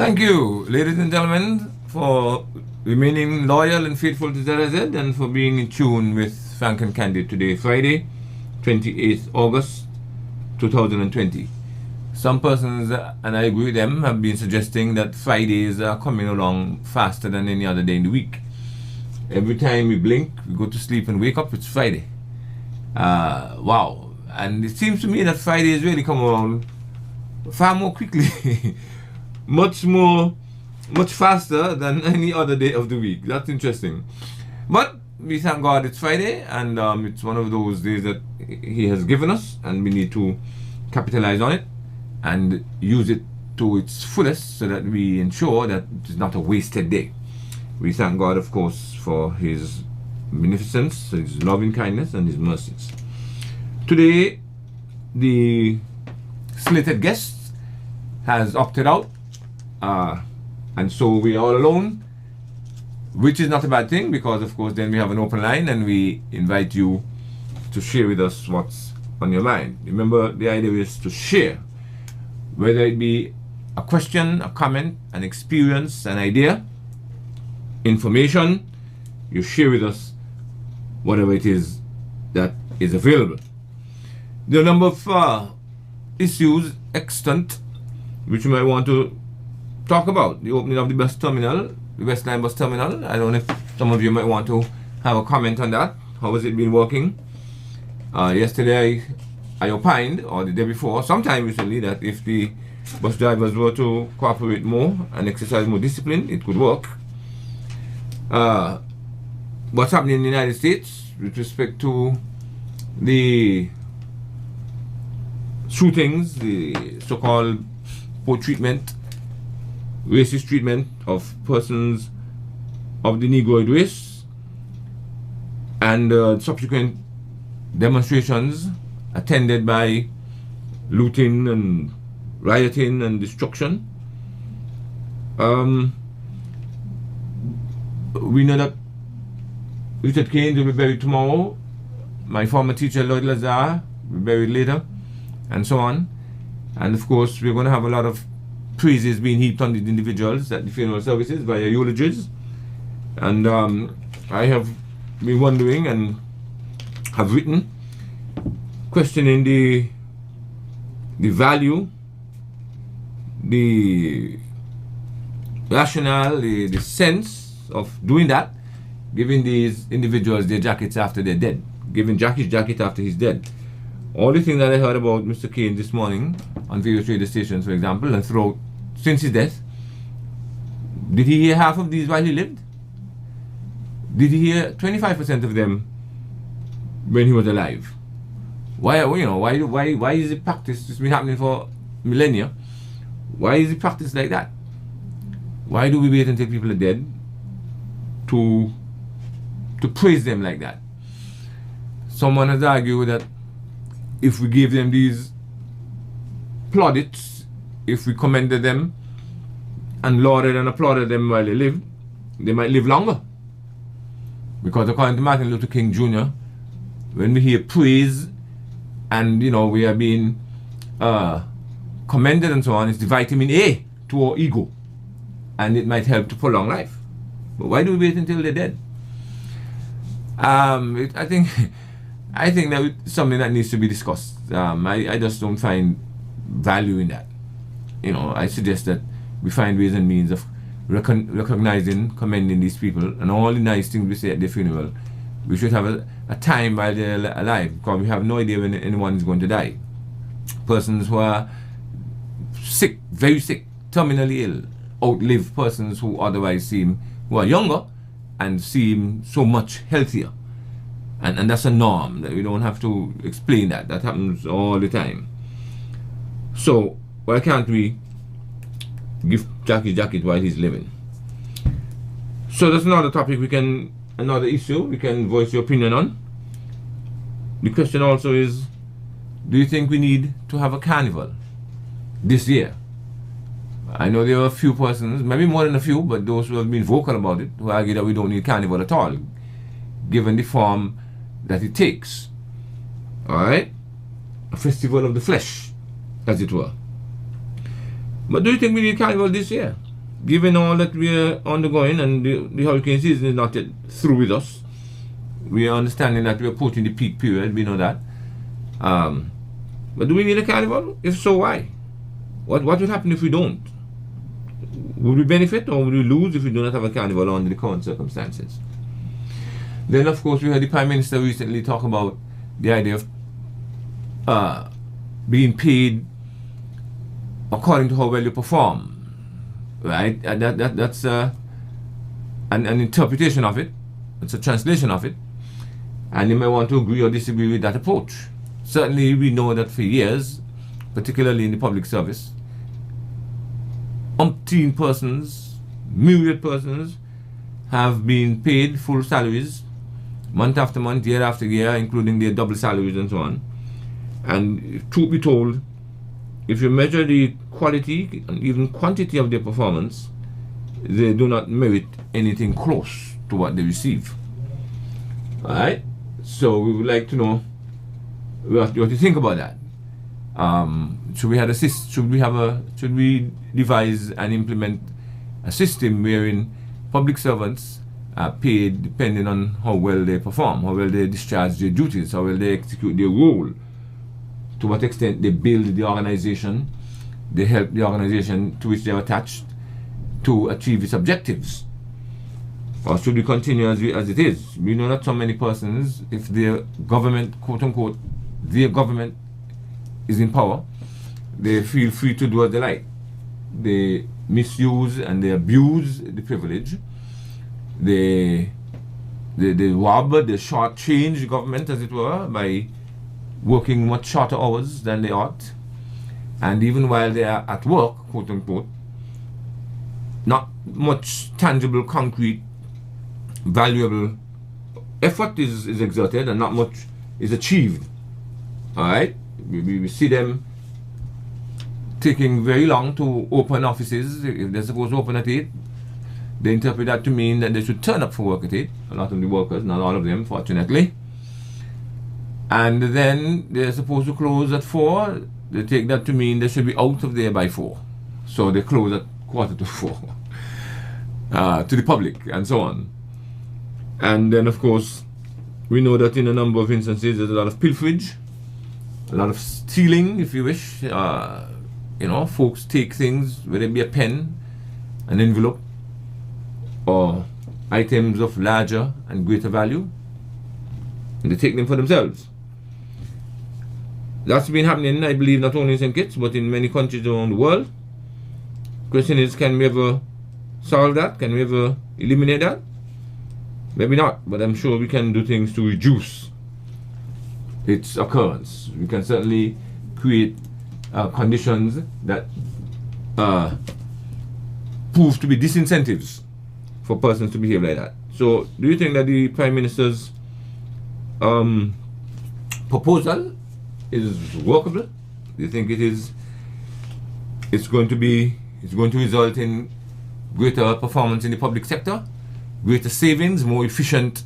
Thank you, ladies and gentlemen, for remaining loyal and faithful to ZRZ and for being in tune with Frank and Candid today, Friday, 28th August 2020. Some persons, and I agree with them, have been suggesting that Fridays are coming along faster than any other day in the week. Every time we blink, we go to sleep and wake up, it's Friday. Wow. And it seems to me that Fridays really come around far more quickly. much faster than any other day of the week. That's interesting. But we thank God it's Friday, and it's one of those days that He has given us, and we need to capitalize on it and use it to its fullest so that we ensure that it's not a wasted day. We thank God, of course, for His beneficence, His loving kindness, and His mercies. Today, the slated guest has opted out, and so we are all alone, which is not a bad thing, because of course then we have an open line and we invite you to share with us what's on your mind. Remember, the idea is to share, whether it be a question, a comment, an experience, an idea, information. You share with us whatever it is that is available. There are a number of issues extant which you might want to talk about. The opening of the bus terminal, the West Line bus terminal. I don't know if some of you might want to have a comment on that. How has it been working? Yesterday I opined, or the day before, sometime recently, that if the bus drivers were to cooperate more and exercise more discipline, it could work. What's happening in the United States with respect to the shootings, the so-called poor treatment, racist treatment of persons of the Negroid race, and subsequent demonstrations attended by looting and rioting and destruction. We know that Richard Kane will be buried tomorrow. My former teacher, Lloyd Lazar, will be buried later, and so on. And of course, we're going to have a lot of praises being heaped on these individuals at the funeral services via eulogies. And I have been wondering and have written, questioning the value, the rationale, the sense of doing that, giving these individuals their jackets after they're dead, giving Jackie's jacket after he's dead. All the things that I heard about Mr. Kane this morning on various radio stations, for example, and throughout since his death, did he hear half of these while he lived? Did he hear 25% of them when he was alive? Why is it practiced? It's been happening for millennia. Why is it practiced like that? Why do we wait until people are dead to praise them like that? Someone has argued that if we gave them these plaudits, if we commended them and lauded and applauded them while they lived, they might live longer. Because according to Martin Luther King Jr., when we hear praise and we are being commended and so on, it's the vitamin A to our ego, and it might help to prolong life. But why do we wait until they're dead? I think that it's something that needs to be discussed. I just don't find value in that. I suggest that we find ways and means of recognizing, commending these people, and all the nice things we say at their funeral. We should have a time while they're alive, because we have no idea when anyone is going to die. Persons who are sick, very sick, terminally ill, outlive persons who otherwise who are younger and seem so much healthier. And that's a norm. We don't have to explain that. That happens all the time. So why can't we give Jackie's jacket while he's living? So that's another topic another issue we can voice your opinion on. The question also is, do you think we need to have a carnival this year? I know there are a few persons, maybe more than a few, but those who have been vocal about it, who argue that we don't need carnival at all, given the form that it takes. Alright? A festival of the flesh, as it were. But do you think we need carnival this year? given all that we're undergoing and the hurricane season is not yet through with us, we are understanding that we're approaching the peak period, we know that. But do we need a carnival? If so, why? What will happen if we don't? Would we benefit or would we lose if we do not have a carnival under the current circumstances? Then, of course, we heard the Prime Minister recently talk about the idea of being paid according to how well you perform, right? And that's an interpretation of it. It's a translation of it. And you may want to agree or disagree with that approach. Certainly, we know that for years, particularly in the public service, umpteen persons, myriad persons, have been paid full salaries, month after month, year after year, including their double salaries and so on. And truth be told, if you measure the quality and even quantity of their performance, they do not merit anything close to what they receive. Alright? So we would like to know what you think about that. Should we devise and implement a system wherein public servants are paid depending on how well they perform, how well they discharge their duties, how well they execute their role, to what extent they build the organization, they help the organization to which they are attached to achieve its objectives? Or should we continue as it is? We know that so many persons, if their government, quote unquote, their government is in power, they feel free to do what they like. They misuse and they abuse the privilege. They rob, they shortchange the government, as it were, by working much shorter hours than they ought. And even while they are at work, quote unquote, not much tangible, concrete, valuable effort is exerted and not much is achieved. Alright? We see them taking very long to open offices. If they're supposed to open at 8, they interpret that to mean that they should turn up for work at 8. A lot of the workers, not all of them, fortunately. And then they're supposed to close at 4. They take that to mean they should be out of there by 4. So they close at 3:45 to the public and so on. And then, of course, we know that in a number of instances there's a lot of pilferage, a lot of stealing, if you wish. Folks take things, whether it be a pen, an envelope, or items of larger and greater value, and they take them for themselves. That's been happening, I believe, not only in St. Kitts, but in many countries around the world. Question is, can we ever solve that? Can we ever eliminate that? Maybe not, but I'm sure we can do things to reduce its occurrence. We can certainly create conditions that prove to be disincentives for persons to behave like that. So, do you think that the Prime Minister's proposal is workable? Do you think it's going to result in greater performance in the public sector, greater savings, more efficient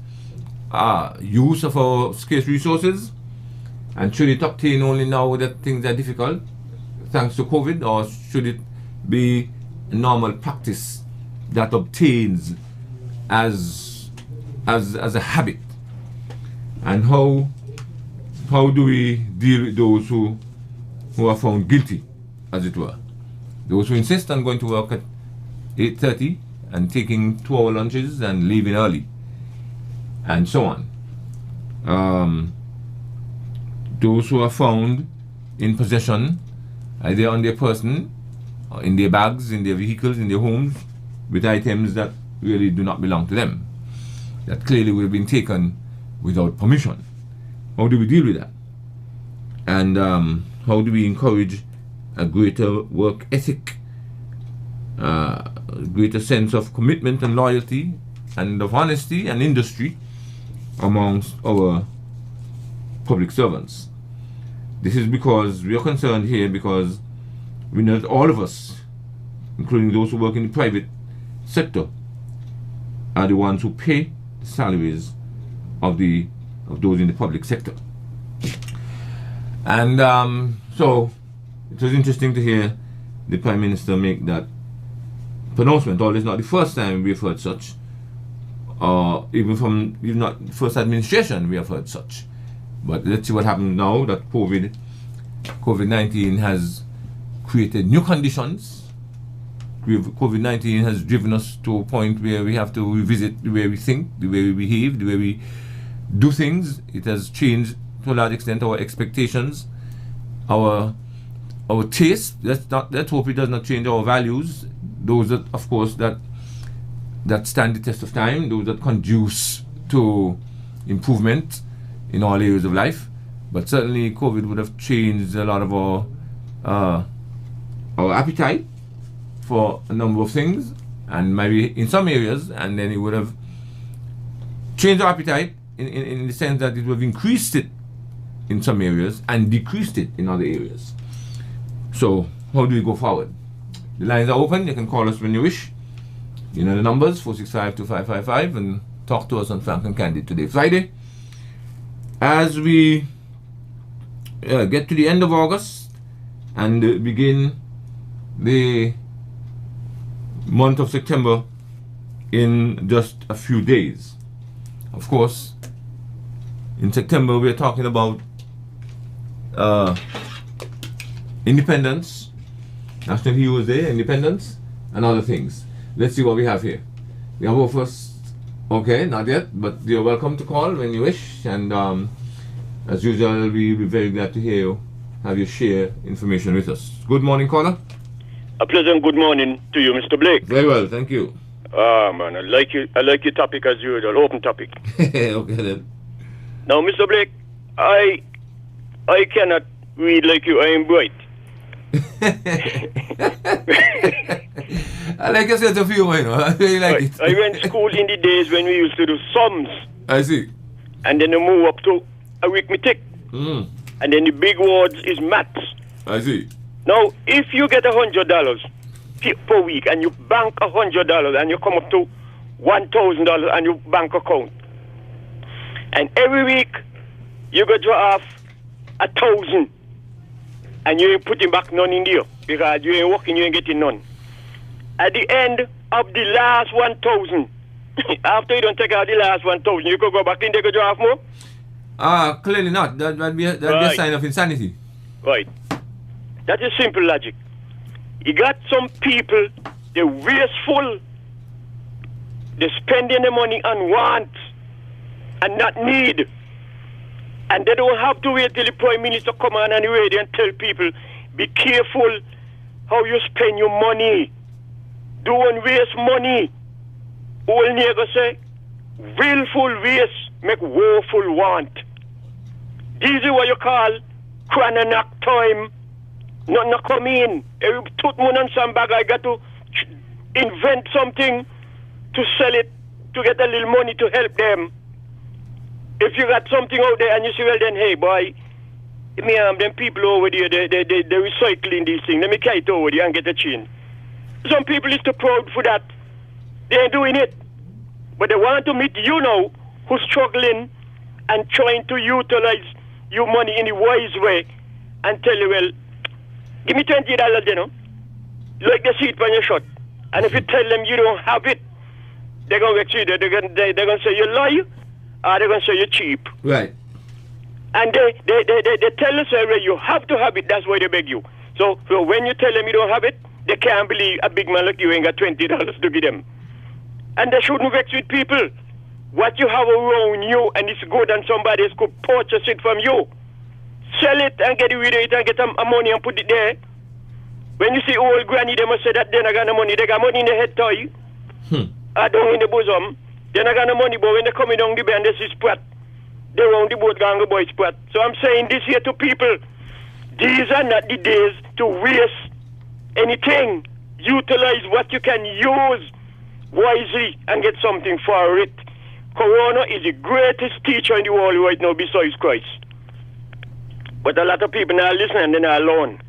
use of our scarce resources? And should it obtain only now that things are difficult, thanks to COVID, or should it be a normal practice that obtains as a habit? And how do we deal with those who are found guilty, as it were? Those who insist on going to work at 8:30 and taking 2-hour lunches and leaving early, and so on. Those who are found in possession, either on their person, or in their bags, in their vehicles, in their homes, with items that really do not belong to them, that clearly would have been taken without permission. How do we deal with that? And how do we encourage a greater work ethic, a greater sense of commitment and loyalty, and of honesty and industry amongst our public servants? This is because we are concerned here because we know that all of us, including those who work in the private sector, are the ones who pay the salaries of those in the public sector. And so it was interesting to hear the Prime Minister make that pronouncement, although it's not the first time we've heard such, or even from even not first administration we have heard such. But let's see what happens now that COVID-19 has created new conditions. COVID-19 has driven us to a point where we have to revisit the way we think, the way we behave, the way we do things. It has changed to a large extent our expectations, our taste. Let's hope it does not change our values. Those that, of course, that stand the test of time, those that conduce to improvement in all areas of life. But certainly COVID would have changed a lot of our appetite for a number of things, and maybe in some areas, and then it would have changed our appetite in the sense that it would have increased it in some areas and decreased it in other areas. So how do we go forward? The lines are open. You can call us when you wish. You know the numbers, 465-2555, and talk to us on Frank and Candid today, Friday. As we get to the end of August and begin the month of September in just a few days. Of course, in September we're talking about independence, National Heroes Day, independence, and other things. Let's see what we have here. We have our first, okay, not yet, but you're welcome to call when you wish, and as usual, we'll be very glad to hear you, have you share information with us. Good morning, caller. A pleasant good morning to you, Mr. Blake. Very well, thank you. Ah, man, I like your topic as usual, open topic. Okay then. Now, Mr. Blake, I cannot read like you. I am bright. I like your sense of humor, you know. I really like it. I went to school in the days when we used to do sums. I see. And then we move up to arithmetic. Mm. And then the big words is maths. I see. Now, if you get $100 per week and you bank $100 and you come up to $1,000 on your bank account, and every week you go draw off 1,000, and you ain't putting back none in there because you ain't working, you ain't getting none. At the end of the last 1,000, after you don't take out the last 1,000, you could go back in there and draw off more? Clearly not. That'd be a sign of insanity. Right. That is simple logic. You got some people, they're wasteful, they're spending the money on want and not need. And they don't have to wait till the Prime Minister come on and radio and tell people, be careful how you spend your money. Don't waste money. Old nigga say, willful waste make woeful want. This is what you call crananack time. Nothing to come in. Every tooth moon and some bag, I got to invent something to sell it, to get a little money to help them. If you got something out there and you say, well then, hey boy, them people over there, they recycling these things. Let me carry it over there and get a change. Some people is too proud for that. They ain't doing it. But they want to meet you now, who's struggling and trying to utilize your money in a wise way, and tell you, well, give me $20, you know, like the seat when you shot. And if you tell them you don't have it, they're going to get you. They're going to say you lie, or they're going to say you're cheap. Right. And they tell us already you have to have it. That's why they beg you. So when you tell them you don't have it, they can't believe a big man like you ain't got $20 to give them. And they shouldn't vex with people. What you have around you and it's good and somebody else could purchase it from you. Sell it and get rid of it and get a money and put it there. When you see old granny, they must say that they not got no money. They got money in the head toy. Or down in the bosom. They not got no money, but when they coming down the bay and they see sprat, they round the boat gang boy sprat. So I'm saying this here to people, these are not the days to waste anything. Utilize what you can use wisely and get something for it. Corona is the greatest teacher in the world right now besides Christ. But a lot of people now listen and they're not learn.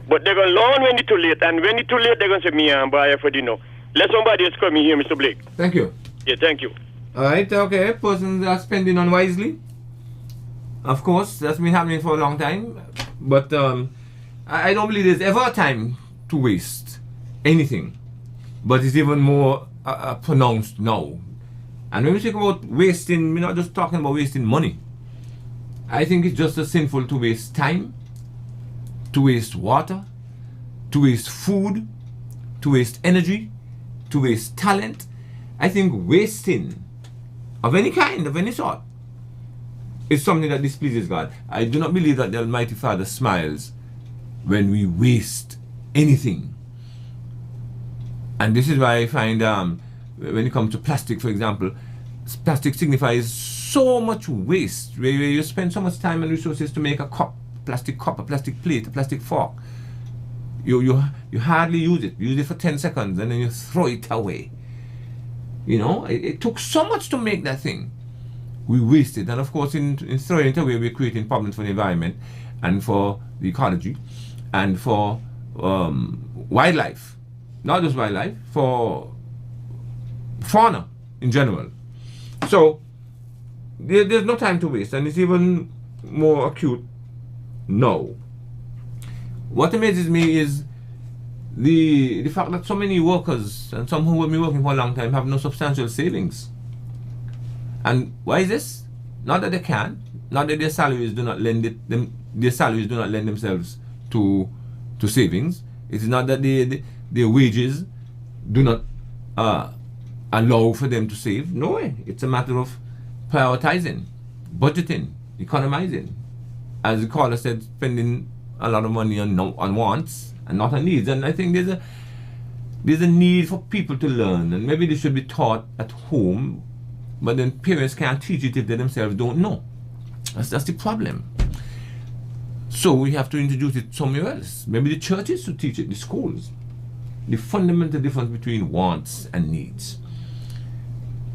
But they're going to learn when it's too late. And when it's too late, they're going to say, me and buy for dinner. Let somebody else come in here, Mr. Blake. Thank you. Yeah, thank you. All right, okay. Persons are spending unwisely. Of course, that's been happening for a long time. But I don't believe there's ever a time to waste anything. but it's even more pronounced now. And when we talk about wasting, we're not just talking about wasting money. I think it's just as sinful to waste time, to waste water, to waste food, to waste energy, to waste talent. I think wasting of any kind, of any sort, is something that displeases God. I do not believe that the Almighty Father smiles when we waste anything. And this is why I find when it comes to plastic, for example, plastic signifies so much waste, where you spend so much time and resources to make a cup, plastic cup, a plastic plate, a plastic fork. You hardly use it for 10 seconds and then you throw it away. You know, it took so much to make that thing. We waste it, and of course in throwing it away we're creating problems for the environment and for the ecology and for wildlife. Not just wildlife, for fauna in general. So there's no time to waste, and it's even more acute now. What amazes me is the fact that so many workers, and some who have been working for a long time, have no substantial savings. And why is this? Not that they can, not that their salaries do not lend themselves to savings. It is not that their wages do not allow for them to save. No way. It's a matter of prioritizing, budgeting, economizing. As the caller said, spending a lot of money on wants and not on needs. And I think there's a need for people to learn, and maybe this should be taught at home, but then parents can't teach it if they themselves don't know. That's the problem. So we have to introduce it somewhere else. Maybe the churches should teach it, the schools. The fundamental difference between wants and needs.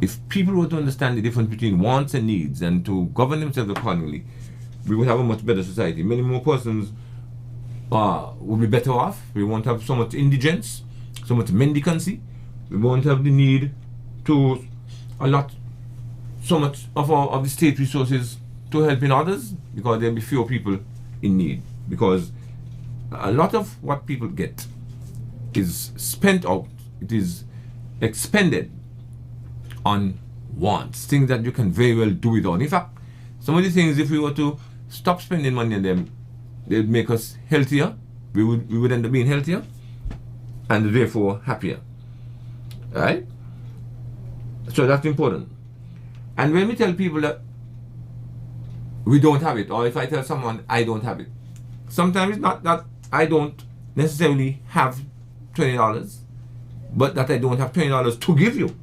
If people were to understand the difference between wants and needs and to govern themselves accordingly, we would have a much better society. Many more persons would be better off. We won't have so much indigence, so much mendicancy. We won't have the need to allot so much of the state resources to helping others, because there'll be fewer people in need. Because a lot of what people get is spent out, it is expended on wants, things that you can very well do without. In fact, some of the things, if we were to stop spending money on them, they'd make us healthier. We would end up being healthier and therefore happier. Right? So that's important. And when we tell people that we don't have it, or if I tell someone I don't have it, sometimes it's not that I don't necessarily have $20, but that I don't have $20 to give you.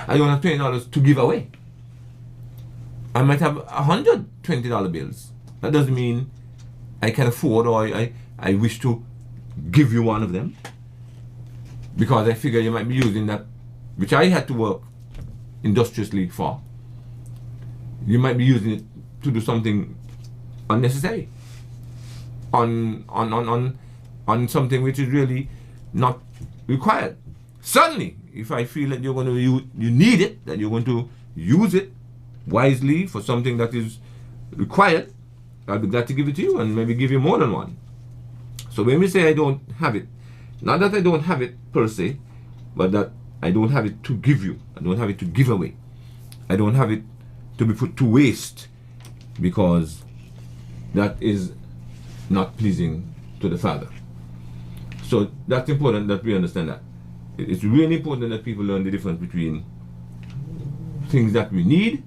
I don't have $20 to give away. I might have $120 bills. That doesn't mean I can afford, or I wish to give you one of them, because I figure you might be using that which I had to work industriously for. You might be using it to do something unnecessary on something which is really not required. Certainly, if I feel that you're going to you need it, that you're going to use it wisely for something that is required, I'll be glad to give it to you, and maybe give you more than one. So when we say I don't have it, not that I don't have it per se, but that I don't have it to give you. I don't have it to give away. I don't have it to be put to waste, because that is not pleasing to the Father. So that's important that we understand that. It's really important that people learn the difference between things that we need,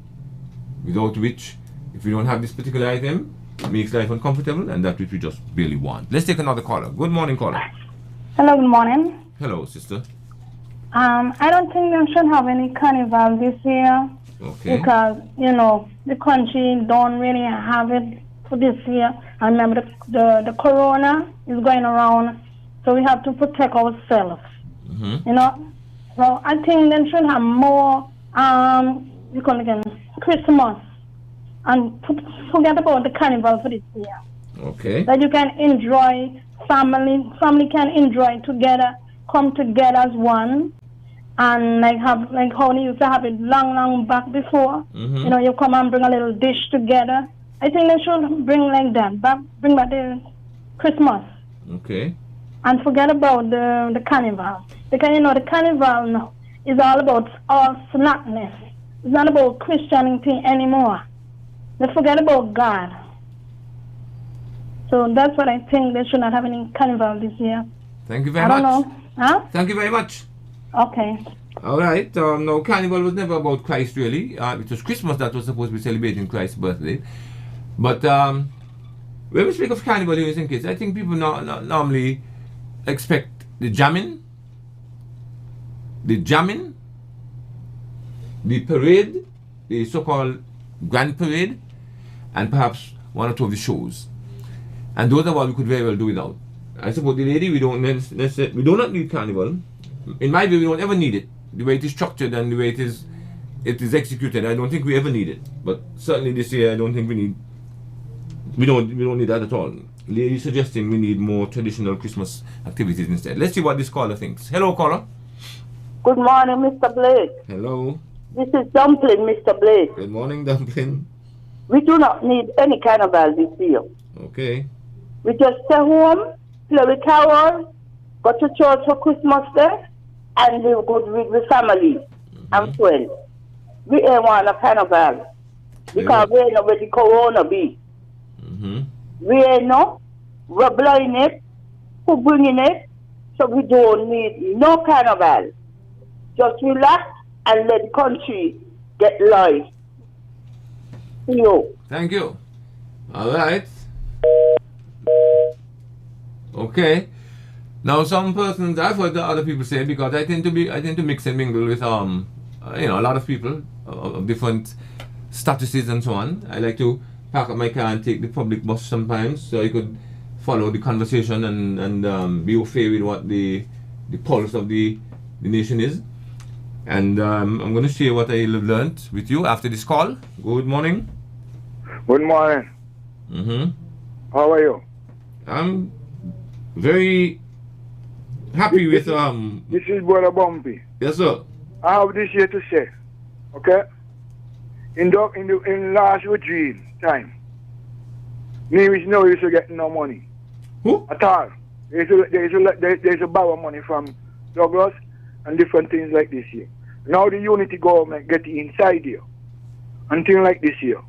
without which, if we don't have this particular item, it makes life uncomfortable, and that which we just barely want. Let's take another caller. Good morning, caller. Hello, good morning. Hello, sister. I don't think they should have any carnival this year. Okay. Because, the country don't really have it for this year. I remember the corona is going around, so we have to protect ourselves. Mm-hmm. So I think they should have more, Christmas, and forget about the carnival for this year. Okay. That you can enjoy, family can enjoy together, come together as one. And have how they used to have it long back before. Mm-hmm. You come and bring a little dish together. I think they should bring like that, bring back the Christmas. Okay. And forget about the carnival. Because, you know, the carnival now is all about all slackness. It's not about Christianity anymore. They forget about God. So that's what I think. They should not have any carnival this year. Thank you very much. I don't know. Huh? Thank you very much. Okay. All right. No, carnival was never about Christ, really. It was Christmas that was supposed to be celebrating Christ's birthday. But when we speak of carnival here in St. Kitts, I think people normally expect the jamming, the parade, the so-called grand parade, and perhaps one or two of the shows. And those are what we could very well do without. I suppose the lady, we do not need carnival. In my view, we don't ever need it. The way it is structured and the way it is executed, I don't think we ever need it. But certainly this year, I don't think we don't need that at all. Lady suggesting we need more traditional Christmas activities instead. Let's see what this caller thinks. Hello, caller. Good morning, Mr. Blake. Hello. This is Dumpling, Mr. Blake. Good morning, Dumpling. We do not need any carnival this year. Okay. We just stay home, play with carol, go to church for Christmas Day, and live good with the family and friends. We ain't want a carnival because we ain't know where the corona be. We ain't know, we're blowing it, we're bringing it, so we don't need no carnival. Just relax and let the country get live. See you. Thank you. All right. Okay. Now, some persons, I've heard the other people say, because I tend to mix and mingle with a lot of people of different statuses and so on. I like to park up my car and take the public bus sometimes, so I could follow the conversation and be au fait with what the pulse of the nation is. And I'm going to share what I learned with you after this call. Good morning. Good morning. How are you? I'm very happy with This is Brother Bumpy. Yes, sir. I have this here to say. Okay? In last retreat time, me is no used to get no money. Who? At all. There's a borrow money from Douglas and different things like this here. Now the unity government get inside here. And things like this here.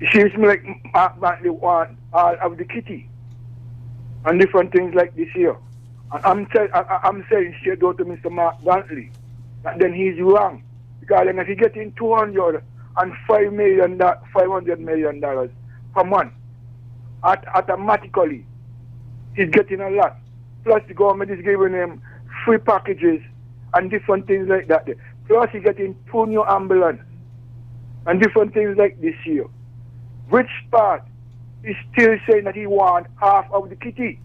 It seems me like they want all of the kitty. And different things like this here. And I'm saying straight out to Mr. Mark Brantley that then he's wrong. Because then if he getting $205 million per month, automatically he's getting a lot. Plus the government is giving him free packages and different things like that. Plus he's getting 2 new ambulances and different things like this here. Which part is still saying that he wants half of the kitty?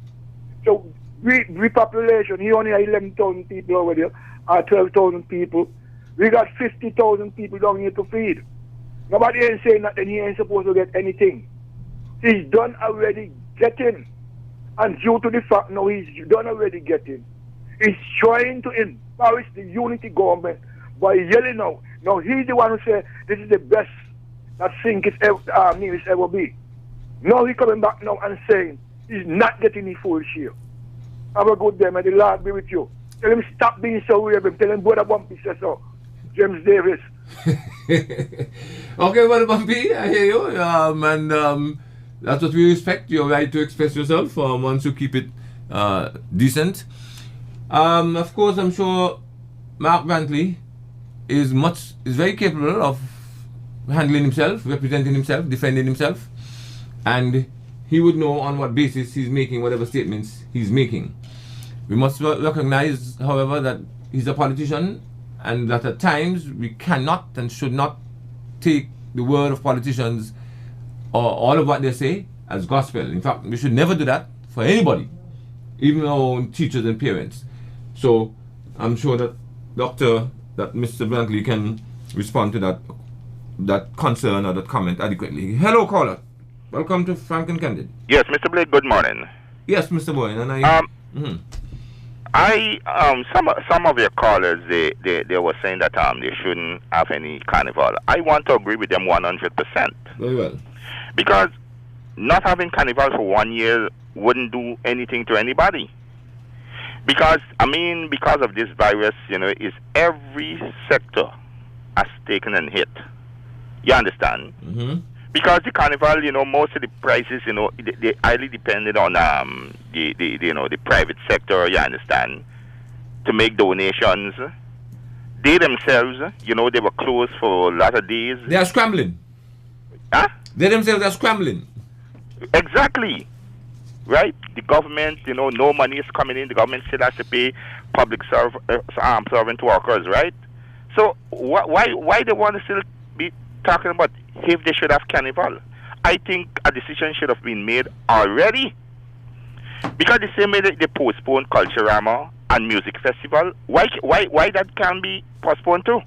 So repopulation, he only has 11,000 people over there, or 12,000 people. We got 50,000 people down here to feed. Nobody ain't saying that then he ain't supposed to get anything. He's done already getting. And due to the fact now he's done already getting, he's trying to embarrass the unity government by yelling out. Now he's the one who said this is the best that St. Kitts ever be. Now he's coming back now and saying he's not getting any full share. Have a good day, may the Lord be with you. Tell him stop being so weird. Tell him Brother Bumpy says so. James Davis. Okay, Brother Bumpy, I hear you. And that's what we respect. Your right to express yourself once you keep it decent. Of course, I'm sure Mark Brantley is very capable of handling himself, representing himself, defending himself, and he would know on what basis he's making whatever statements he's making. We must recognize, however, that he's a politician and that at times we cannot and should not take the word of politicians or all of what they say as gospel. In fact, we should never do that for anybody, even our own teachers and parents. So I'm sure that Mr. Brantley can respond to that concern or that comment adequately. Hello, caller. Welcome to Frank and Candid. Yes, Mr. Blake, good morning. Yes, Mr. Boyne, and some of your callers they were saying that they shouldn't have any carnival. I want to agree with them 100%. Very well. Because not having carnival for 1 year wouldn't do anything to anybody. Because because of this virus, is every sector has taken a hit. You understand? Mm-hmm. Because the carnival, most of the prices, they highly depended on the private sector. You understand? To make donations. They themselves, they were closed for a lot of days. They are scrambling. Huh? They themselves are scrambling. Exactly. Right? The government, no money is coming in. The government still has to pay public servant workers, right? So why they want to still be talking about if they should have carnival? I think a decision should have been made already. Because the same way they postponed Culturama and Music Festival, why that can be postponed too?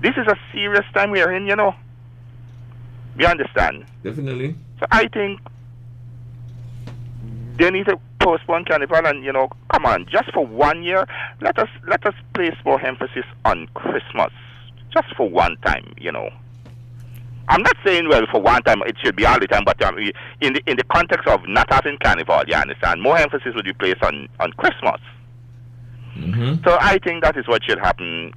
This is a serious time we are in, You understand? Definitely. So I think they need to postpone carnival and, come on, just for 1 year, let us place more emphasis on Christmas. Just for one time, I'm not saying, well, for one time it should be all the time, but in the context of not having carnival, you understand, more emphasis would be placed on Christmas. Mm-hmm. So I think that is what should happen,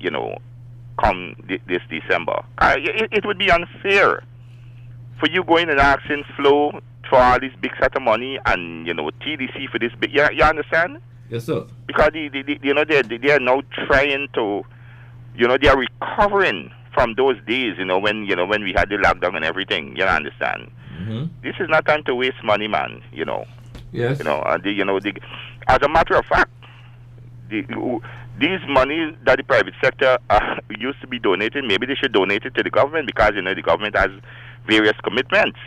come this December. It would be unfair for you going and asking Flo for all this big set of money and, TDC for this big, you understand? Yes, sir. Because they are now trying to, they are recovering from those days, when we had the lockdown and everything, you understand? Mm-hmm. This is not time to waste money, man, Yes. As a matter of fact, these money that the private sector used to be donated, maybe they should donate it to the government because, the government has various commitments,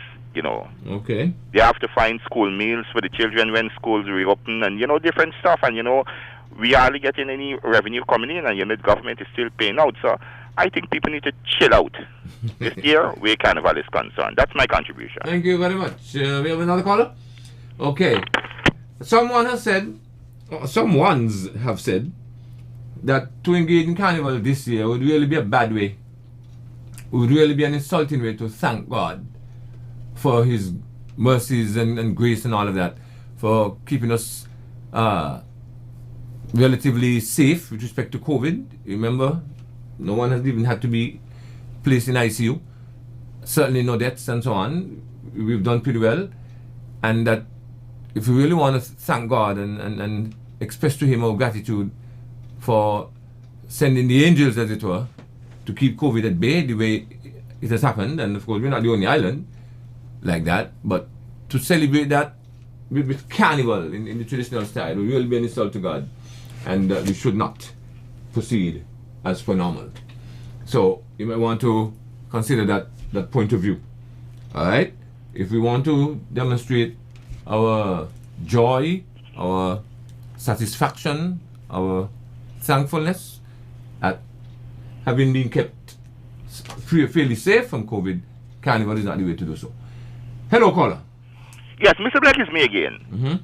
Okay. They have to find school meals for the children when schools reopen and, different stuff. And, we hardly getting any revenue coming in and, the government is still paying out. So I think people need to chill out this year where carnival is concerned. That's my contribution. Thank you very much. We have another caller? Okay. Someones have said that to engage in carnival this year would really be a bad way. It would really be an insulting way to thank God for His mercies and grace and all of that, for keeping us relatively safe with respect to COVID. Remember, no one has even had to be placed in ICU. Certainly no deaths and so on. We've done pretty well. And that if we really want to thank God and express to Him our gratitude for sending the angels, as it were, to keep COVID at bay the way it has happened, and of course we're not the only island like that, but to celebrate that with carnival in the traditional style will really be an insult to God, and we should not proceed as per normal. So you might want to consider that point of view. Alright? If we want to demonstrate our joy, our satisfaction, our thankfulness at having been kept fairly safe from COVID, carnival is not the way to do so. Hello, caller. Yes, Mr. Black, it's me again. Mm-hmm.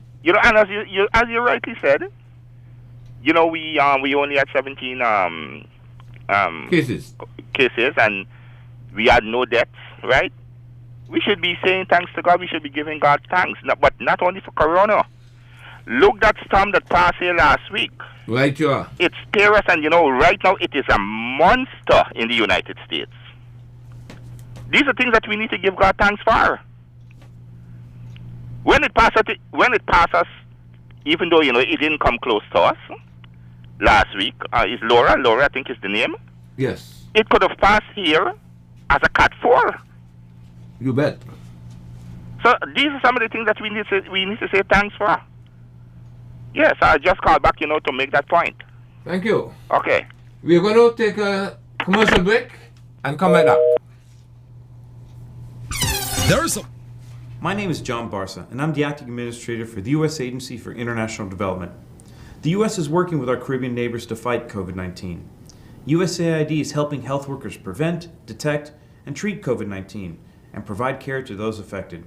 And as you rightly said, we only had 17 cases, and we had no deaths, right? We should be saying thanks to God. We should be giving God thanks, but not only for Corona. Look, that storm that passed here last week. Right, you are. It's serious, and right now it is a monster in the United States. These are things that we need to give God thanks for. When it passes, even though it didn't come close to us last week, is Laura, I think is the name. Yes. It could have passed here as a Cat 4. You bet. So these are some of the things that we need to say thanks for. Yes, I just called back, to make that point. Thank you. Okay. We're going to take a commercial break and come back up. My name is John Barsa, and I'm the acting administrator for the U.S. Agency for International Development. The U.S. is working with our Caribbean neighbors to fight COVID-19. USAID is helping health workers prevent, detect, and treat COVID-19 and provide care to those affected.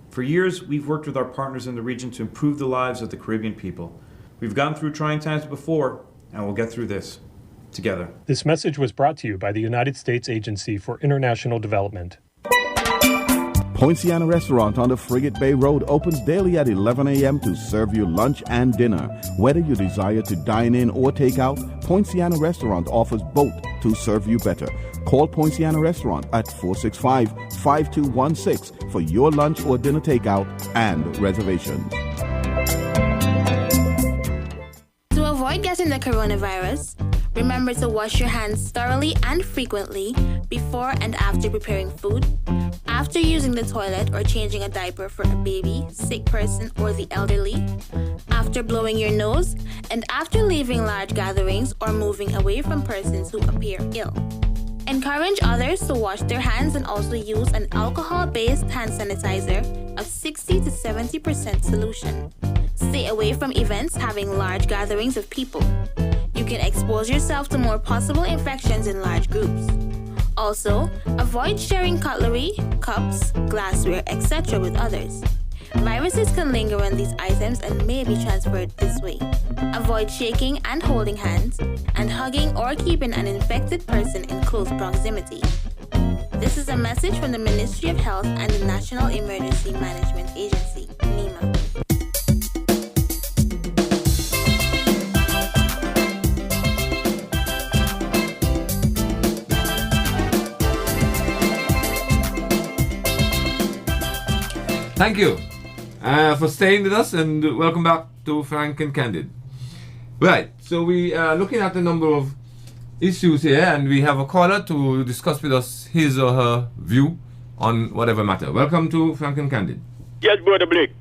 For years, we've worked with our partners in the region to improve the lives of the Caribbean people. We've gone through trying times before, and we'll get through this together. This message was brought to you by the United States Agency for International Development. Poinciana Restaurant on the Frigate Bay Road opens daily at 11 a.m. to serve you lunch and dinner. Whether you desire to dine in or take out, Poinciana Restaurant offers both to serve you better. Call Poinciana Restaurant at 465-5216 for your lunch or dinner takeout and reservations. To avoid getting the coronavirus, remember to wash your hands thoroughly and frequently before and after preparing food, after using the toilet or changing a diaper for a baby, sick person, or the elderly, after blowing your nose, and after leaving large gatherings or moving away from persons who appear ill. Encourage others to wash their hands and also use an alcohol-based hand sanitizer of 60 to 70% solution. Stay away from events having large gatherings of people. You can expose yourself to more possible infections in large groups. Also, avoid sharing cutlery, cups, glassware, etc. with others. Viruses can linger on these items and may be transferred this way. Avoid shaking and holding hands, and hugging or keeping an infected person in close proximity. This is a message from the Ministry of Health and the National Emergency Management Agency, NEMA. Thank you for staying with us, and welcome back to Frank and Candid. Right, so we are looking at a number of issues here, and we have a caller to discuss with us his or her view on whatever matter. Welcome to Frank and Candid. Yes, Brother Blake.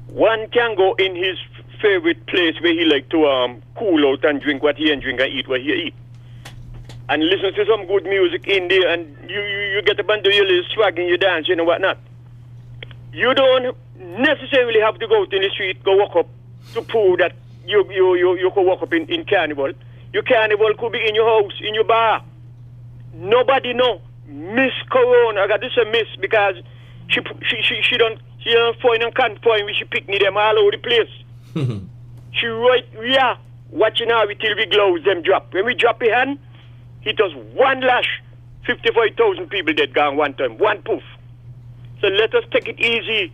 One can go in his favorite place where he like to cool out and drink what he and drink and eat what he eat. And listen to some good music in there, and you get up and do your little swag and you dance and whatnot. You don't necessarily have to go to the street, go walk up to prove that you could walk up in carnival. Your carnival could be in your house, in your bar. Nobody know. Miss Corona, I got this a miss because she don't find and can't find when she picnic them all over the place. She right, yeah, watching how we till we gloves them drop. When we drop a hand, it was one lash, 55,000 people dead gone one time, one poof. So let us take it easy.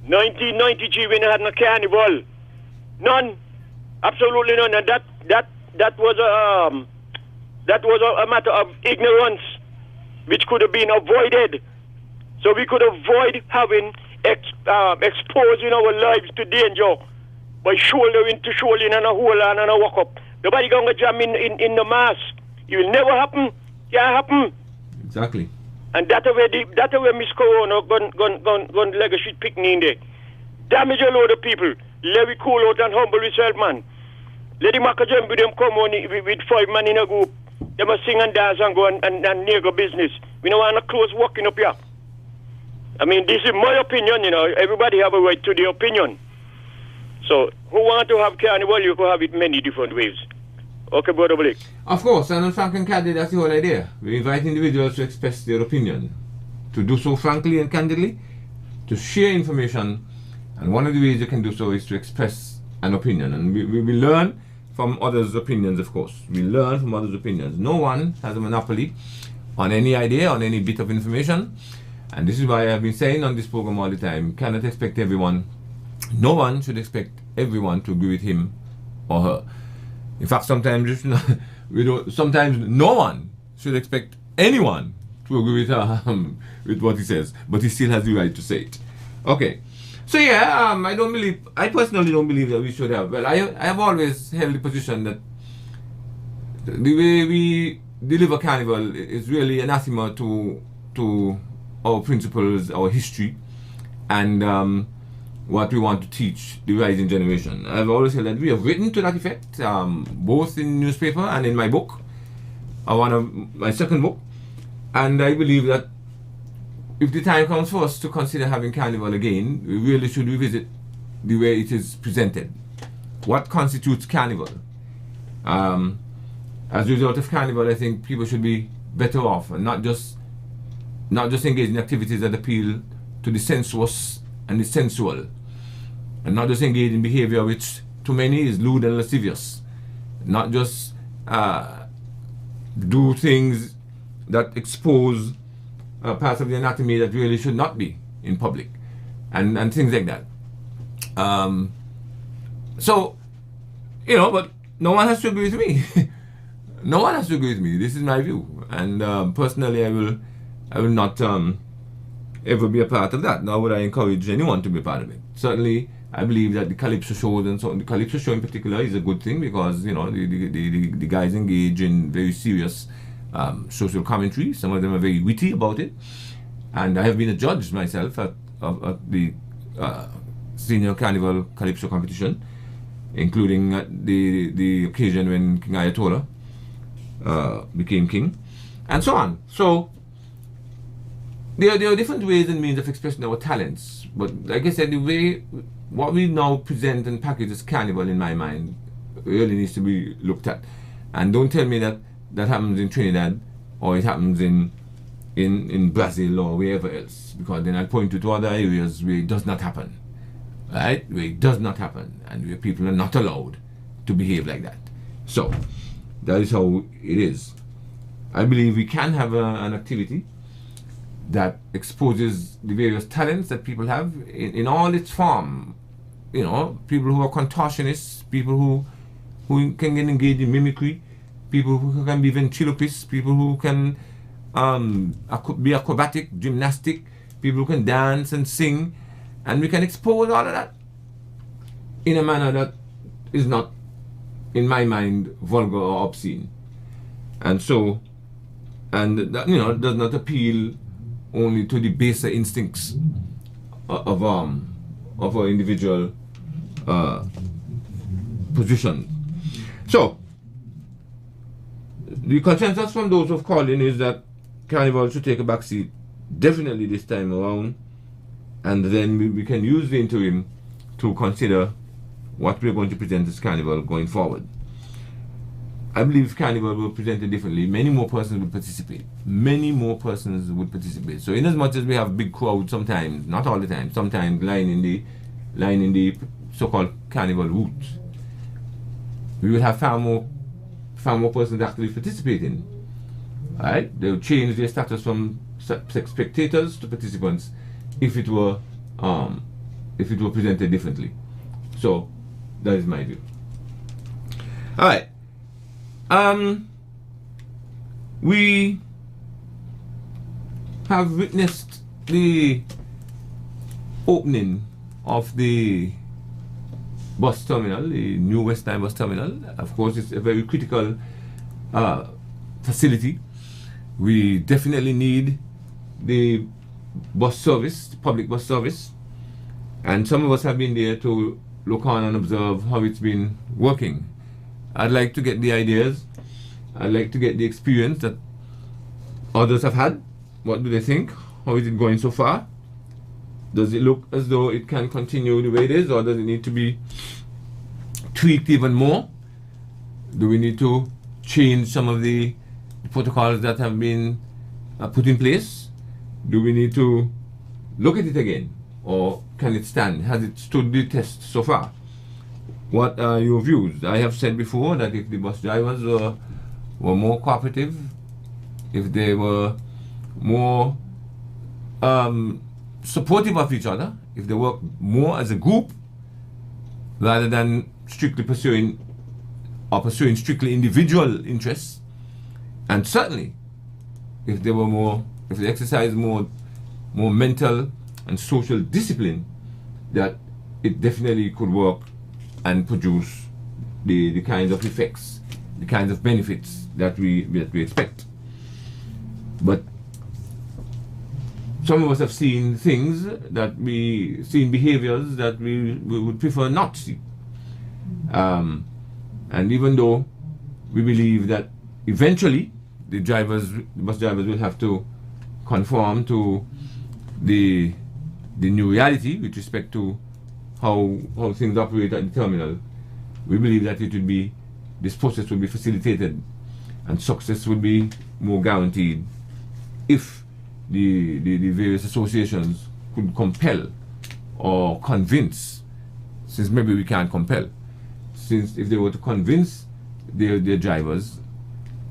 1993 when I had no carnival. None. Absolutely none. And that was a matter of ignorance which could have been avoided. So we could avoid having exposing our lives to danger by shouldering to shoulder and a hole and a walk up. Nobody gonna jam in the mask. It will never happen. Can't happen. Exactly. And that way Miss Corona gone like a shit picnic in there. Damage a load of people. Let we cool out and humble yourself, man. Let the Makajembu them come on with 5 men in a group. They must sing and dance and go and nigger business. We don't want to close walking up here. I mean, this is my opinion, you know. Everybody have a right to their opinion. So, who want to have carnival, you can have it many different ways. Okay, Brother Blake. Of course, and on Frank and Candid, that's the whole idea. We invite individuals to express their opinion, to do so frankly and candidly, to share information, and one of the ways you can do so is to express an opinion. And we learn from others' opinions, of course. We learn from others' opinions. No one has a monopoly on any idea, on any bit of information, and this is why I've been saying on this program all the time, you cannot expect everyone, no one should expect everyone to agree with him or her. In fact, sometimes no one should expect anyone to agree with what he says, but he still has the right to say it. Okay, so yeah, I personally don't believe that we should have. Well, I have always held the position that the way we deliver carnival is really anathema to our principles, our history, and what we want to teach the rising generation. I've always said that we have written to that effect, both in newspaper and in my book, my second book, and I believe that if the time comes for us to consider having carnival again, we really should revisit the way it is presented. What constitutes carnival? As a result of carnival, I think people should be better off and not just engage in activities that appeal to the sensuous and the sensual, and not just engage in behavior which to many is lewd and lascivious, not just do things that expose parts of the anatomy that really should not be in public, and things like that. So, you know, but no one has to agree with me. No one has to agree with me. This is my view, and personally, I will not ever be a part of that. Nor would I encourage anyone to be a part of it. Certainly, I believe that the Calypso shows, and so the Calypso show in particular, is a good thing because, you know, the guys engage in very serious social commentary. Some of them are very witty about it, and I have been a judge myself at the senior Carnival Calypso competition, including at the occasion when King Ayatollah became king, and so on. So there are different ways and means of expressing our talents, but like I said, what we now present and package as Carnival, in my mind, really needs to be looked at. And don't tell me that happens in Trinidad or it happens in Brazil or wherever else, because then I'll point you to other areas where it does not happen, right? Where it does not happen, and where people are not allowed to behave like that. So that is how it is. I believe we can have an activity that exposes the various talents that people have in all its form. You know, people who are contortionists, people who can get engaged in mimicry, people who can be ventriloquists, people who can be acrobatic, gymnastic, people who can dance and sing, and we can expose all of that in a manner that is not, in my mind, vulgar or obscene. And so, and that, you know, does not appeal only to the baser instincts of our individual position. So, the consensus from those who have called in is that Carnival should take a back seat, definitely this time around, and then we can use the interim to consider what we're going to present as Carnival going forward. I believe Carnival will present it differently. Many more persons will participate. Many more persons would participate. So in as much as we have big crowds sometimes, not all the time, sometimes lying in the so-called Carnival route, we will have far more persons actually participating. Right? They will change their status from spectators to participants if it were presented differently. So that is my view. All right. We have witnessed the opening of the bus terminal, the new West Time bus terminal. Of course, it's a very critical facility. We definitely need the bus service, the public bus service, and some of us have been there to look on and observe how it's been working. I'd like to get the ideas. I'd like to get the experience that others have had. What do they think? How is it going so far? Does it look as though it can continue the way it is, or does it need to be tweaked even more? Do we need to change some of the protocols that have been put in place? Do we need to look at it again, or can it stand? Has it stood the test so far? What are your views? I have said before that if the bus drivers were more cooperative, if they were more supportive of each other, if they work more as a group rather than strictly pursuing strictly individual interests, and certainly if they exercise more mental and social discipline, that it definitely could work and produce the kinds of effects, the kinds of benefits that we expect. But some of us have seen things seen behaviors that we would prefer not to see. And even though we believe that eventually the bus drivers will have to conform to the new reality with respect to how things operate at the terminal, we believe that this process will be facilitated and success will be more guaranteed if the various associations could compel or convince, since maybe we can't compel, since if they were to convince their drivers,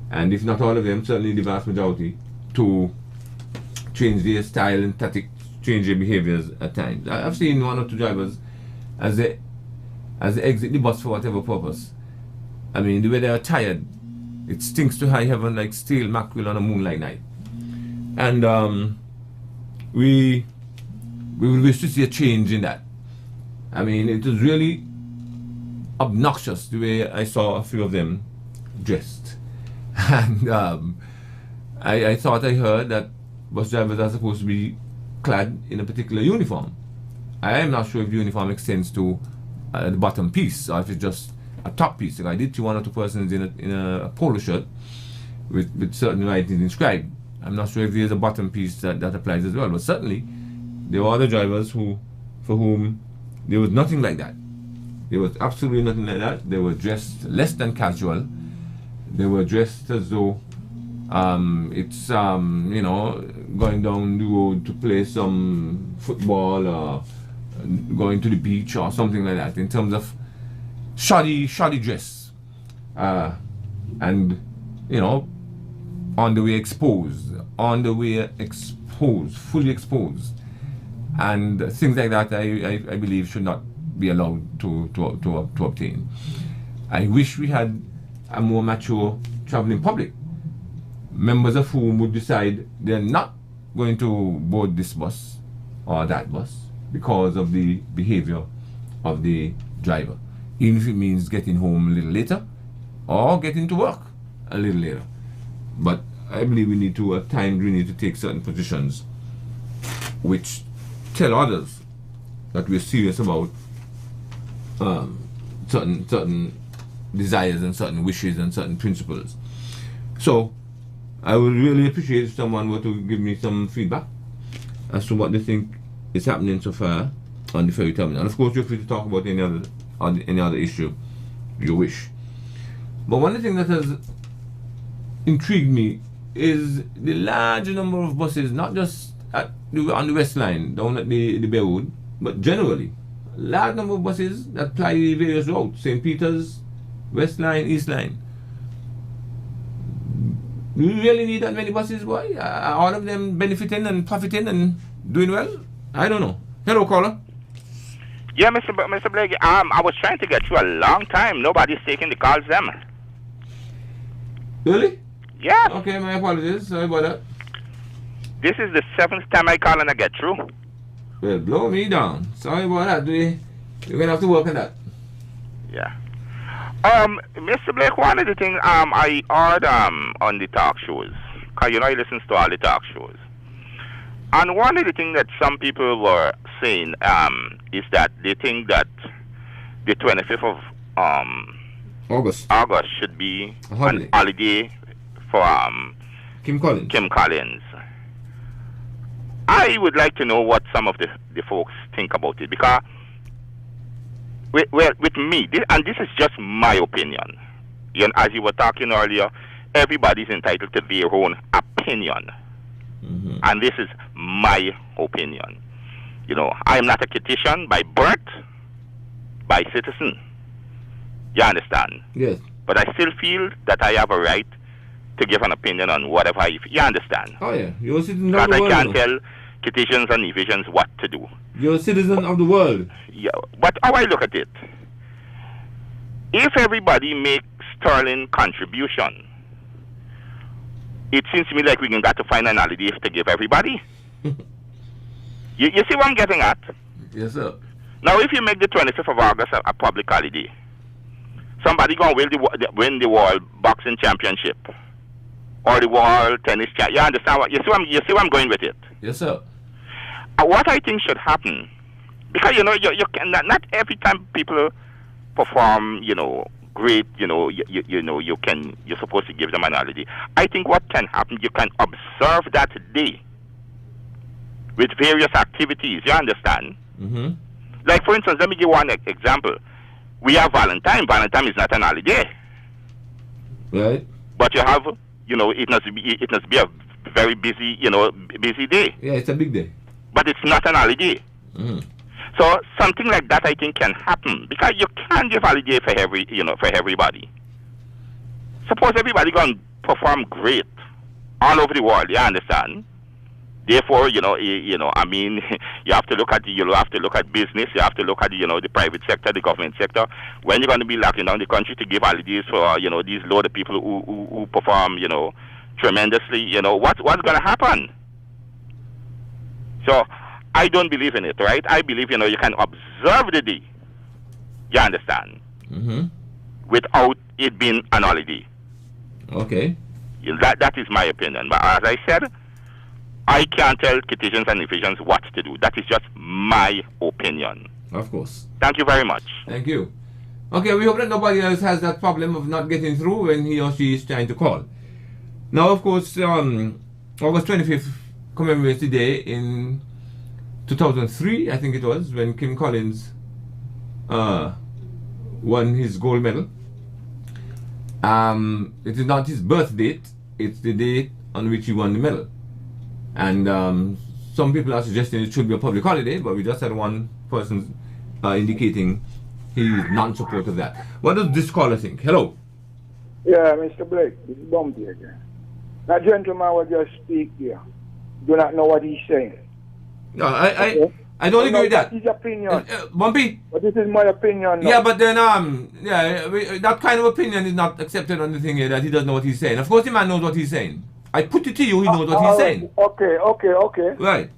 and if not all of them, certainly the vast majority, to change their style and tactic, change their behaviors at times. I've seen one or two drivers as they exit the bus for whatever purpose. I mean, the way they are tired, it stinks to high heaven like steel mackerel on a moonlight night. And we will wish to see a change in that. I mean, it was really obnoxious the way I saw a few of them dressed. And I thought I heard that bus drivers are supposed to be clad in a particular uniform. I am not sure if the uniform extends to the bottom piece or if it's just a top piece. Like I did see one or two persons in a polo shirt with certain writings inscribed. I'm not sure if there's a bottom piece that applies as well, but certainly there were other drivers for whom there was nothing like that. There was absolutely nothing like that. They were dressed less than casual. They were dressed as though it's going down the road to play some football or going to the beach or something like that, in terms of shoddy dress, and on the way exposed, fully exposed, and things like that. I believe should not be allowed to obtain. I wish we had a more mature traveling public, members of whom would decide they're not going to board this bus or that bus because of the behavior of the driver, even if it means getting home a little later or getting to work a little later. But I believe we need to, at times, we need to take certain positions which tell others that we're serious about certain desires and certain wishes and certain principles. So I would really appreciate if someone were to give me some feedback as to what they think is happening so far on the ferry terminal. And of course, you're free to talk about any other issue you wish. But one of the things that has intrigued me is the large number of buses, not just on the West Line, down at the Baywood, but generally, a large number of buses that ply the various routes, St. Peter's, West Line, East Line. Do we really need that many buses, boy? Are all of them benefiting and profiting and doing well? I don't know. Hello, caller. Yeah, Mr. Blake, I was trying to get you a long time. Nobody's taking the calls, them. Really? Yeah. Okay, my apologies. Sorry about that. This is the 7th time I call and I get through. Well, blow me down. Sorry about that. You're going to have to work on that. Yeah. Mr. Blake, one of the things I heard on the talk shows, because I listen to all the talk shows, and one of the things that some people were saying is that they think that the 25th of August should be a holiday. An holiday for Kim Collins. I would like to know what some of the folks think about it, because with me, and this is just my opinion, as you were talking earlier, everybody's entitled to their own opinion. Mm-hmm. And this is my opinion. I'm not a Kititian by birth, by citizen. You understand? Yes. But I still feel that I have a right to give an opinion on whatever you understand. Oh, yeah. You're a citizen of the world. Because I can't tell Kititians and Ephesians what to do. You're a citizen of the world. Yeah, but how I look at it, if everybody makes sterling contribution, it seems to me like we can got to find an holiday to give everybody. you see what I'm getting at? Yes, sir. Now, if you make the 25th of August a public holiday, somebody going to win the World Boxing Championship or the World Tennis Championship. You understand what? You see where I'm going with it? Yes, sir. What I think should happen, because you can not every time people perform, great, you're supposed to give them an holiday. I think what can happen, you can observe that day with various activities. You understand? Mm-hmm. Like, for instance, let me give one example. We have Valentine. Valentine is not an holiday. Right. But you have, it must be a very busy, busy day. Yeah, it's a big day. But it's not an holiday. Mm-hmm. So something like that, I think, can happen, because you can't give holiday for everybody. Suppose everybody going to perform great all over the world. You understand? Therefore, I mean, you have to look at business. You have to look at the private sector, the government sector. When you're going to be locking down the country to give holidays for these load of people who perform tremendously, what's going to happen? So I don't believe in it, right? I believe you can observe the day. You understand? Mm-hmm. Without it being an holiday. Okay. That is my opinion. But as I said, I can't tell Kittians and Ephesians what to do. That is just my opinion. Of course. Thank you very much. Thank you. Okay, we hope that nobody else has that problem of not getting through when he or she is trying to call. Now, of course, August 25th commemorates the day in 2003, I think it was, when Kim Collins won his gold medal. It is not his birth date, it's the date on which he won the medal. And some people are suggesting it should be a public holiday, but we just had one person indicating he is non-support of that. What does this caller think? Hello. Yeah, Mr. Blake, this is Bumpy again. That gentleman will just speak here. Do not know what he's saying. No, I don't agree with that. His opinion. Bumpy. But this is my opinion. Yeah, but then that kind of opinion is not accepted on the thing here that he doesn't know what he's saying. Of course, the man knows what he's saying. I put it to you, he knows what he's saying. Okay. Right.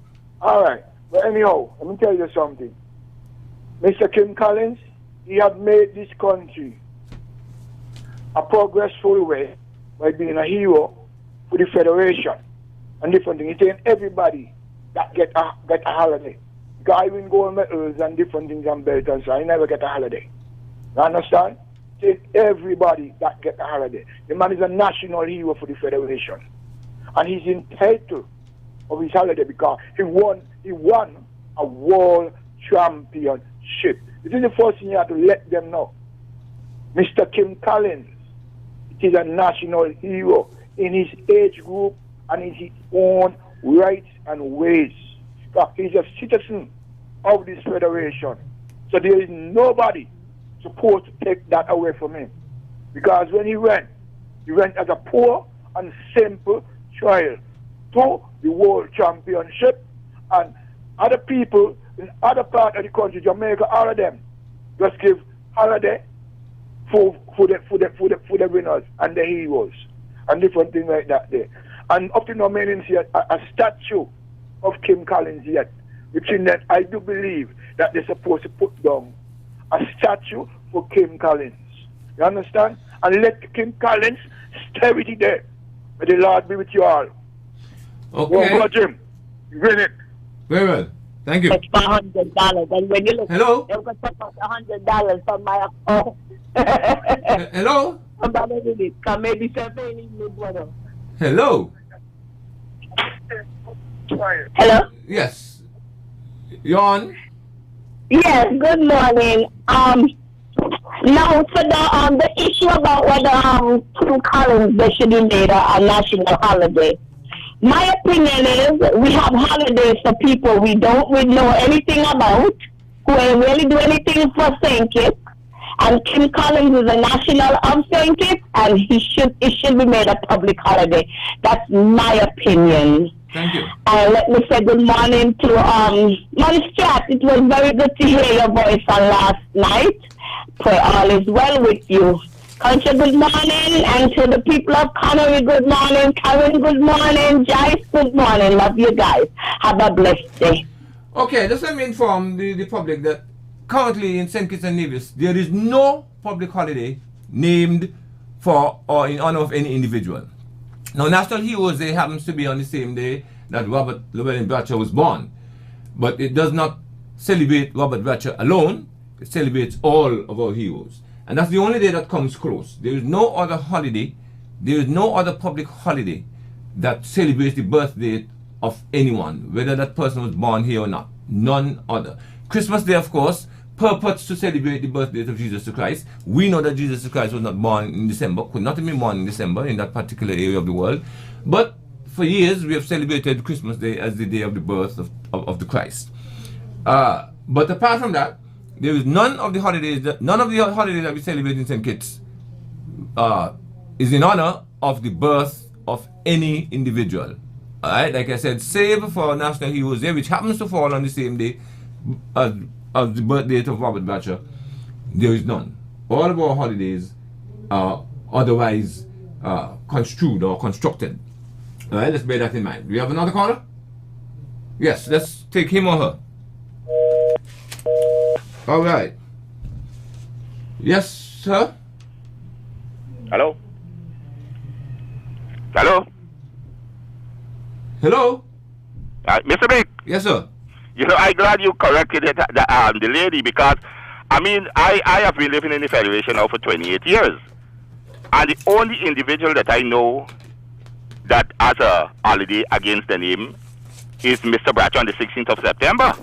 All right. But anyhow, let me tell you something. Mr. Kim Collins, he have made this country a progressful way by being a hero for the Federation and different things. He's saying everybody that get a holiday. Because I win gold medals and different things and belts and so I never get a holiday. You understand? Saying everybody that get a holiday. The man is a national hero for the Federation. And he's entitled of his holiday because he won a world championship. This is the first thing you have to let them know. Mr. Kim Collins, it is a national hero in his age group and in his own rights and ways. He's a citizen of this federation. So there is nobody supposed to take that away from him. Because when he went as a poor and simple child to the world championship, and other people in other parts of the country, Jamaica, all of them, just give holiday for the winners and the heroes and different things like that there. And up to now, I didn't see a statue of Kim Collins yet, which in that I do believe that they're supposed to put down a statue for Kim Collins. You understand? And let Kim Collins stay with you there. May the Lord be with you all. Okay. Well, Jim, you win it. Very well. Thank you. It's $100. And when you look, hello? they're going to take out $100 from my account. Hello? Somebody did it. Can maybe something brother. Hello? Hello? Yes. You're on? Yes, good morning. Now for the issue about whether Kim Collins they should be made a national holiday. My opinion is we have holidays for people we don't really know anything about, who ain't really do anything for St. Kitts. And Kim Collins is a national of St. Kitts, and it should be made a public holiday. That's my opinion. Thank you. Let me say good morning to Chat. It was very good to hear your voice on last night. Pray all is well with you. Country, good morning. And to the people of Connery, good morning. Karen, good morning. Jice, good morning. Love you guys. Have a blessed day. Okay, just let me inform the public that currently in St. Kitts and Nevis, there is no public holiday named for or in honor of any individual. Now, National Heroes Day happens to be on the same day that Robert Llewellyn Bratcher was born. But it does not celebrate Robert Bratcher alone. It celebrates all of our heroes. And that's the only day that comes close. There is no other holiday, there is no other public holiday that celebrates the birth date of anyone, whether that person was born here or not. None other. Christmas Day, of course, purports to celebrate the birth date of Jesus Christ. We know that Jesus Christ was not born in December, could not have been born in December in that particular area of the world. But for years, we have celebrated Christmas Day as the day of the birth of the Christ. But apart from that, there is none of the holidays that we celebrate in St. Kitts is in honor of the birth of any individual. Alright, like I said, save for National Heroes Day, which happens to fall on the same day as the birth date of Robert Batcher. There is none. All of our holidays are otherwise construed or constructed. Alright, let's bear that in mind. Do we have another caller? Yes, let's take him or her. Alright. Yes, sir? Hello? Hello? Hello? Mr. Blake? Yes, sir. You know, I'm glad you corrected the lady, because, I mean, I have been living in the Federation now for 28 years. And the only individual that I know that has a holiday against the name is Mr. Bratcher on the 16th of September.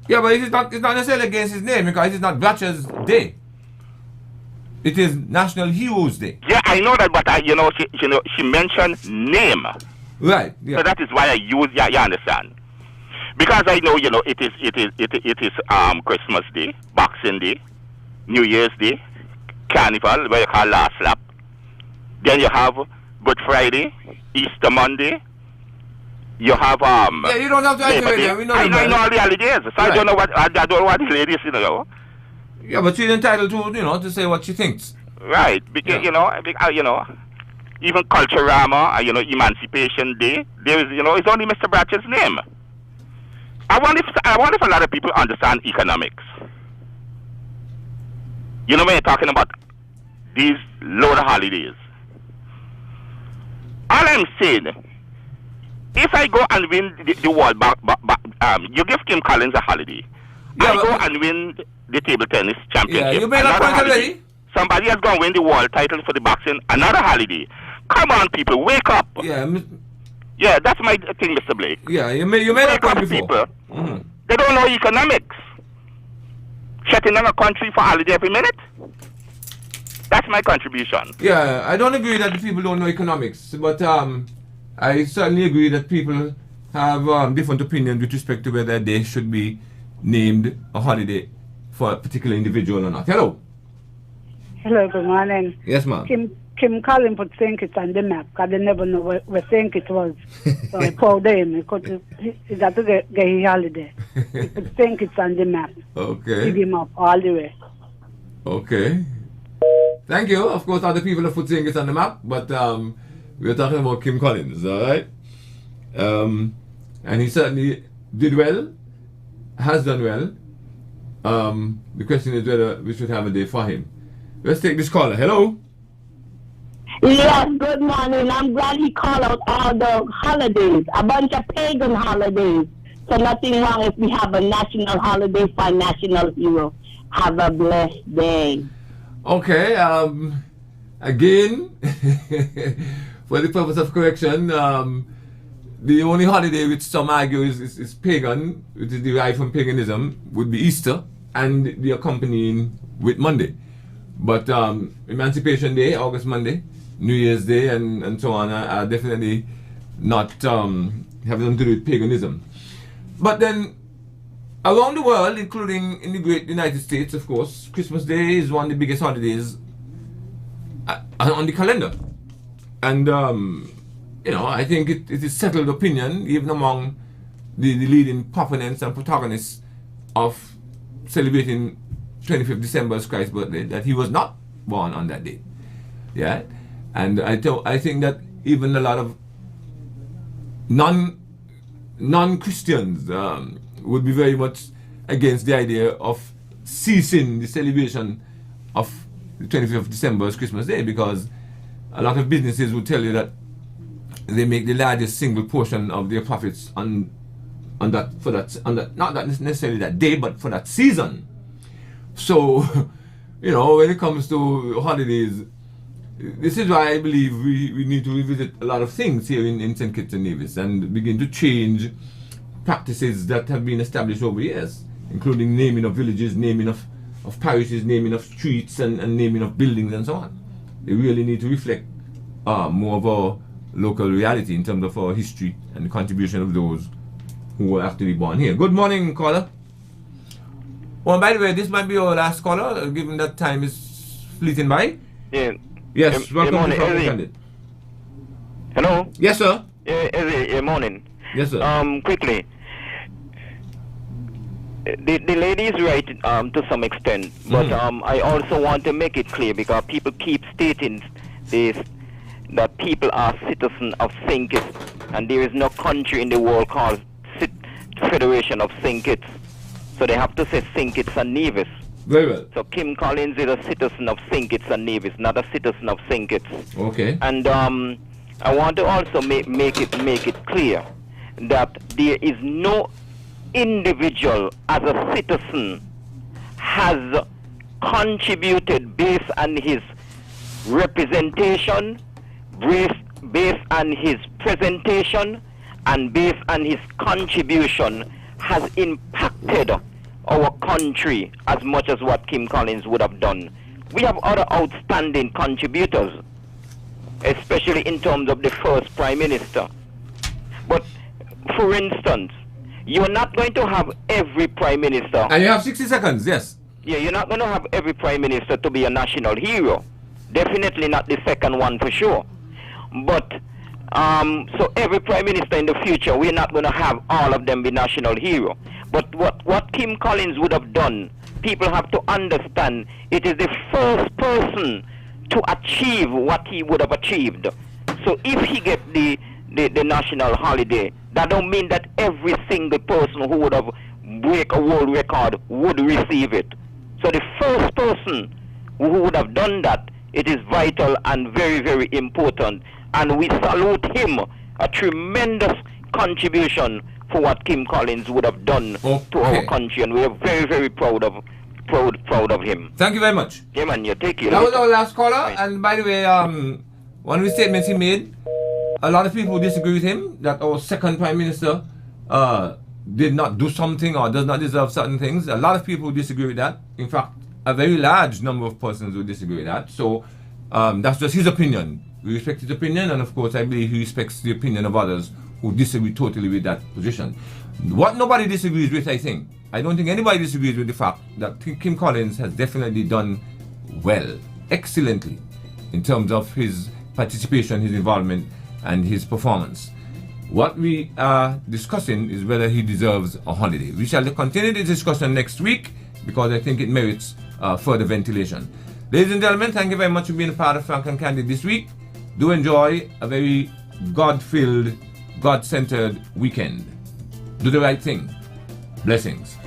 Yeah, but it's not necessarily against his name, because it's not Bratcher's day. It is National Heroes Day. Yeah, I know that, but she mentioned name. Right. Yeah. So that is why I use. Yeah, you understand? Because I know, it is Christmas Day, Boxing Day, New Year's Day, Carnival, where you call last lap. Then you have Good Friday, Easter Monday. You have Yeah, you don't have to activate them. I know all the holidays, so right. I don't know what the ladies, Yeah, but she's entitled to, to say what she thinks. Right, because even Culturama, Emancipation Day, there is, it's only Mr. Bratcher's name. I wonder if a lot of people understand economics. When you're talking about these load of holidays. All I'm saying, if I go and win the world, you give Kim Collins a holiday. Yeah, I go and win the table tennis championship. Yeah, you made that point already. Somebody has gone win the world title for the boxing, another holiday. Come on, people, wake up. Yeah, that's my thing, Mr. Blake. Yeah, you made that point before. People, they don't know economics. Shutting down a country for holiday every minute. That's my contribution. Yeah, I don't agree that the people don't know economics, but I certainly agree that people have different opinions with respect to whether they should be named a holiday for a particular individual or not. Hello. Hello, good morning. Yes, ma'am. Kim Collins put St. Kitts on the map because they never know where St. Kitts was. So I called him. He got to get his holiday. He put St. Kitts on the map. Okay. Give him up all the way. Okay. Thank you. Of course, other people have put St. Kitts on the map, but we're talking about Kim Collins, all right? And he certainly did well, has done well. The question is whether we should have a day for him. Let's take this caller. Hello? Yes, good morning. I'm glad he called out all the holidays, a bunch of pagan holidays. So nothing wrong if we have a national holiday for a national hero. Have a blessed day. Okay, again, for the purpose of correction, the only holiday which some argue is pagan, which is derived from paganism, would be Easter and the accompanying with Monday. But Emancipation Day, August Monday, New Year's Day, and so on are definitely not have nothing to do with paganism. But then, around the world, including in the great United States, of course, Christmas Day is one of the biggest holidays on the calendar. And, I think it is settled opinion, even among the leading proponents and protagonists of celebrating 25th December as Christ's birthday, that he was not born on that day. Yeah? And I think that even a lot of non-Christians would be very much against the idea of ceasing the celebration of the 25th of December as Christmas Day, because a lot of businesses would tell you that they make the largest single portion of their profits on that not necessarily that day, but for that season. So, when it comes to holidays, this is why I believe we need to revisit a lot of things here in St. Kitts and Nevis and begin to change practices that have been established over years, including naming of villages, naming of parishes, naming of streets, and naming of buildings and so on. They really need to reflect more of our local reality in terms of our history and the contribution of those who were actually born here. Good morning, caller. Oh, by the way, this might be our last caller, given that time is fleeting by. Yeah. Yes, welcome to Candid. Hello? Yes, sir. Morning. Yes, sir. Quickly. The lady is right to some extent, but I also want to make it clear because people keep stating this, that people are citizens of St. Kitts, and there is no country in the world called Federation of St. Kitts. So they have to say St. Kitts and Nevis. Very well. So Kim Collins is a citizen of St. Kitts and Nevis, not a citizen of St. Kitts. Okay. And I want to also make it clear that there is no individual as a citizen has contributed based on his representation, based on his presentation, and based on his contribution has impacted our country as much as what Kim Collins would have done. We have other outstanding contributors, especially in terms of the first Prime Minister. But for instance, you're not going to have every Prime Minister. And you have 60 seconds, yes. Yeah, you're not going to have every Prime Minister to be a national hero. Definitely not the second one for sure. But so every Prime Minister in the future, we're not going to have all of them be national hero. But what Kim Collins would have done, people have to understand, it is the first person to achieve what he would have achieved. So if he gets the national holiday, that don't mean that every single person who would have break a world record would receive it. So the first person who would have done that, it is vital and very, very important. And we salute him, a tremendous contribution for what Kim Collins would have done to our country, and we are very, very proud of him. Thank you very much. Yeah, man, you take it. That was our last caller, and by the way, one of the statements he made, a lot of people disagree with him, that our second Prime Minister did not do something or does not deserve certain things. A lot of people disagree with that. In fact, a very large number of persons will disagree with that. So that's just his opinion. We respect his opinion, and of course I believe he respects the opinion of others who disagree totally with that position. What nobody disagrees with, I don't think anybody disagrees with the fact that Kim Collins has definitely done well, excellently, in terms of his participation, his involvement, and his performance. What we are discussing is whether he deserves a holiday. We shall continue the discussion next week because I think it merits further ventilation. Ladies and gentlemen, thank you very much for being a part of Frank and Candid this week. Do enjoy a very God-filled, God-centered weekend. Do the right thing. Blessings.